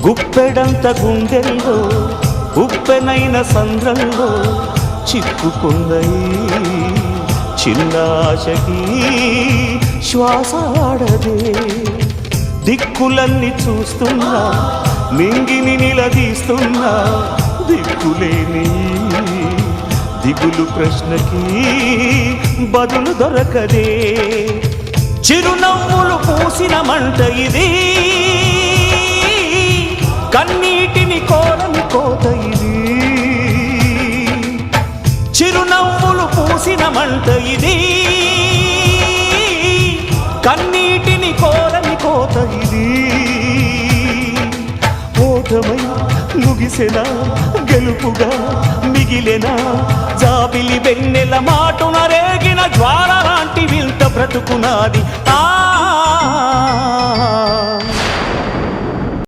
గుప్పెడంత గుండెల్లో ఉప్పెనైన సంద్రంలో చిక్కుకుందయి చిన్నాశకి శ్వాసాడదే దిక్కులన్నీ చూస్తున్నా మింగిని నిలదీస్తున్నా దిక్కులేని దిగులు ప్రశ్నకి బదులు దొరకదే చిరునవ్వులు పూసిన మంట ఇది కన్నీటిని కోరని కోత ఇది చిరునవ్వులు పూసిన మంట ఇది కన్నీటిని కోరని కోత ఇది ఓటమై ముగిసెనా గెలుపుగా మిగిలెనా జాబిలి వెన్నెల మాటున రేగిన జ్వాల లాంటి వింత బ్రతుకునాది